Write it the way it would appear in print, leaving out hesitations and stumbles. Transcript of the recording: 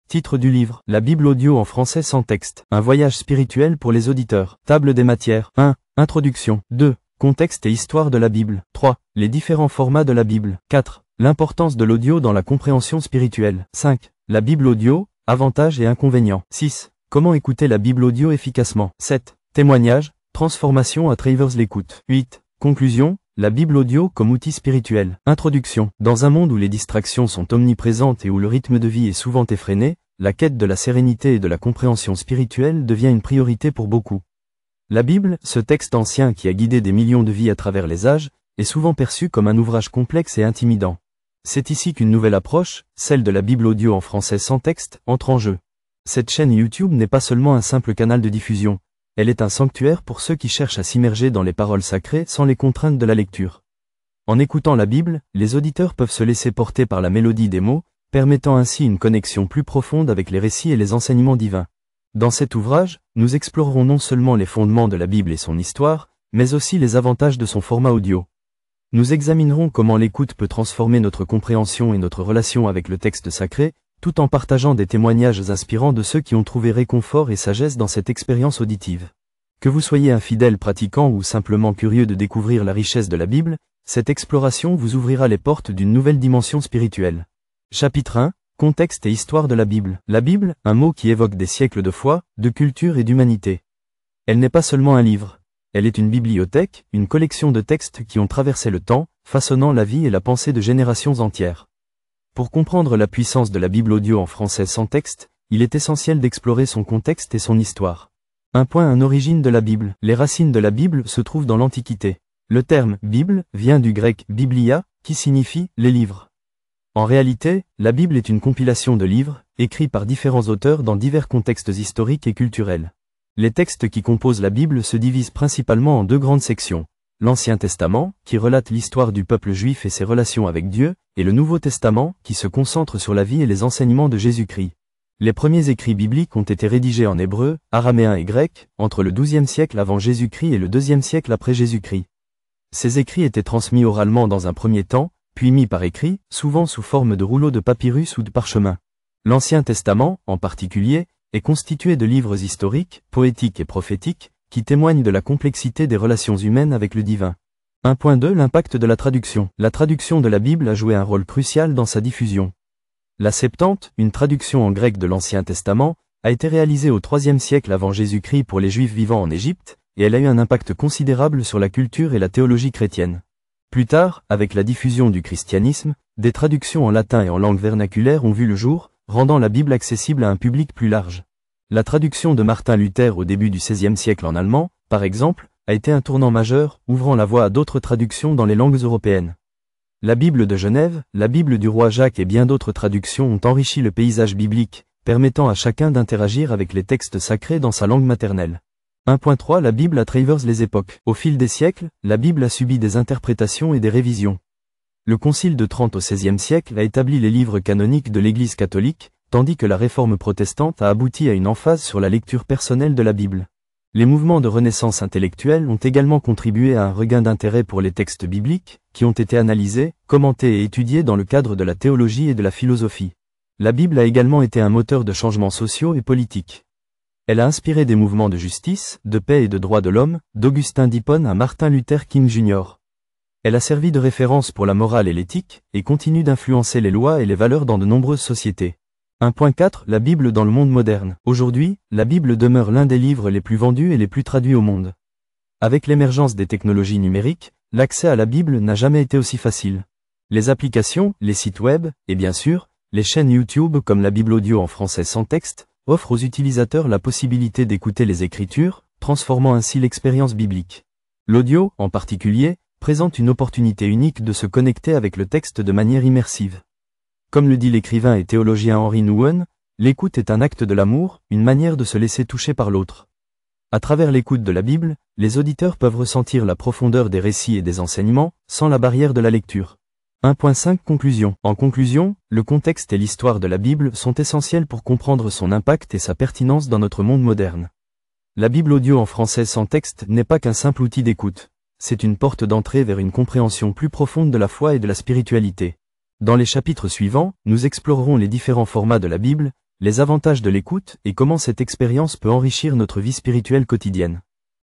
Titre du livre, La Bible audio en français sans texte. Un voyage spirituel pour les auditeurs. Table des matières. 1. Introduction. 2. Contexte et histoire de la Bible. 3. Les différents formats de la Bible. 4. L'importance de l'audio dans la compréhension spirituelle. 5. La Bible audio, avantages et inconvénients. 6. Comment écouter la Bible audio efficacement. 7. Témoignage, transformation à travers l'écoute. 8. Conclusion, la Bible audio comme outil spirituel. Introduction. Dans un monde où les distractions sont omniprésentes et où le rythme de vie est souvent effréné, la quête de la sérénité et de la compréhension spirituelle devient une priorité pour beaucoup. La Bible, ce texte ancien qui a guidé des millions de vies à travers les âges, est souvent perçu comme un ouvrage complexe et intimidant. C'est ici qu'une nouvelle approche, celle de la Bible audio en français sans texte, entre en jeu. Cette chaîne YouTube n'est pas seulement un simple canal de diffusion, elle est un sanctuaire pour ceux qui cherchent à s'immerger dans les paroles sacrées sans les contraintes de la lecture. En écoutant la Bible, les auditeurs peuvent se laisser porter par la mélodie des mots, permettant ainsi une connexion plus profonde avec les récits et les enseignements divins. Dans cet ouvrage, nous explorerons non seulement les fondements de la Bible et son histoire, mais aussi les avantages de son format audio. Nous examinerons comment l'écoute peut transformer notre compréhension et notre relation avec le texte sacré, tout en partageant des témoignages inspirants de ceux qui ont trouvé réconfort et sagesse dans cette expérience auditive. Que vous soyez un fidèle pratiquant ou simplement curieux de découvrir la richesse de la Bible, cette exploration vous ouvrira les portes d'une nouvelle dimension spirituelle. Chapitre 1. Contexte et histoire de la Bible. La Bible, un mot qui évoque des siècles de foi, de culture et d'humanité. Elle n'est pas seulement un livre. Elle est une bibliothèque, une collection de textes qui ont traversé le temps, façonnant la vie et la pensée de générations entières. Pour comprendre la puissance de la Bible audio en français sans texte, il est essentiel d'explorer son contexte et son histoire. Un origine de la Bible. Les racines de la Bible se trouvent dans l'Antiquité. Le terme « Bible » vient du grec « biblia » qui signifie « les livres ». En réalité, la Bible est une compilation de livres, écrits par différents auteurs dans divers contextes historiques et culturels. Les textes qui composent la Bible se divisent principalement en deux grandes sections. L'Ancien Testament, qui relate l'histoire du peuple juif et ses relations avec Dieu, et le Nouveau Testament, qui se concentre sur la vie et les enseignements de Jésus-Christ. Les premiers écrits bibliques ont été rédigés en hébreu, araméen et grec, entre le XIIe siècle avant Jésus-Christ et le IIe siècle après Jésus-Christ. Ces écrits étaient transmis oralement dans un premier temps, puis mis par écrit, souvent sous forme de rouleaux de papyrus ou de parchemin. L'Ancien Testament, en particulier, est constitué de livres historiques, poétiques et prophétiques, qui témoignent de la complexité des relations humaines avec le divin. 1.2 L'impact de la traduction. La traduction de la Bible a joué un rôle crucial dans sa diffusion. La Septante, une traduction en grec de l'Ancien Testament, a été réalisée au IIIe siècle avant Jésus-Christ pour les Juifs vivant en Égypte, et elle a eu un impact considérable sur la culture et la théologie chrétienne. Plus tard, avec la diffusion du christianisme, des traductions en latin et en langue vernaculaire ont vu le jour, rendant la Bible accessible à un public plus large. La traduction de Martin Luther au début du XVIe siècle en allemand, par exemple, a été un tournant majeur, ouvrant la voie à d'autres traductions dans les langues européennes. La Bible de Genève, la Bible du roi Jacques et bien d'autres traductions ont enrichi le paysage biblique, permettant à chacun d'interagir avec les textes sacrés dans sa langue maternelle. 1.3 La Bible à travers les époques. Au fil des siècles, la Bible a subi des interprétations et des révisions. Le Concile de Trente au XVIe siècle a établi les livres canoniques de l'Église catholique, tandis que la réforme protestante a abouti à une emphase sur la lecture personnelle de la Bible. Les mouvements de renaissance intellectuelle ont également contribué à un regain d'intérêt pour les textes bibliques, qui ont été analysés, commentés et étudiés dans le cadre de la théologie et de la philosophie. La Bible a également été un moteur de changements sociaux et politiques. Elle a inspiré des mouvements de justice, de paix et de droits de l'homme, d'Augustin d'Hippone à Martin Luther King Jr. Elle a servi de référence pour la morale et l'éthique, et continue d'influencer les lois et les valeurs dans de nombreuses sociétés. 1.4 La Bible dans le monde moderne. Aujourd'hui, la Bible demeure l'un des livres les plus vendus et les plus traduits au monde. Avec l'émergence des technologies numériques, l'accès à la Bible n'a jamais été aussi facile. Les applications, les sites web, et bien sûr, les chaînes YouTube comme la Bible audio en français sans texte, offrent aux utilisateurs la possibilité d'écouter les Écritures, transformant ainsi l'expérience biblique. L'audio, en particulier, présente une opportunité unique de se connecter avec le texte de manière immersive. Comme le dit l'écrivain et théologien Henry Nouwen, l'écoute est un acte de l'amour, une manière de se laisser toucher par l'autre. À travers l'écoute de la Bible, les auditeurs peuvent ressentir la profondeur des récits et des enseignements, sans la barrière de la lecture. 1.5 Conclusion. En conclusion, le contexte et l'histoire de la Bible sont essentiels pour comprendre son impact et sa pertinence dans notre monde moderne. La Bible audio en français sans texte n'est pas qu'un simple outil d'écoute. C'est une porte d'entrée vers une compréhension plus profonde de la foi et de la spiritualité. Dans les chapitres suivants, nous explorerons les différents formats de la Bible, les avantages de l'écoute et comment cette expérience peut enrichir notre vie spirituelle quotidienne.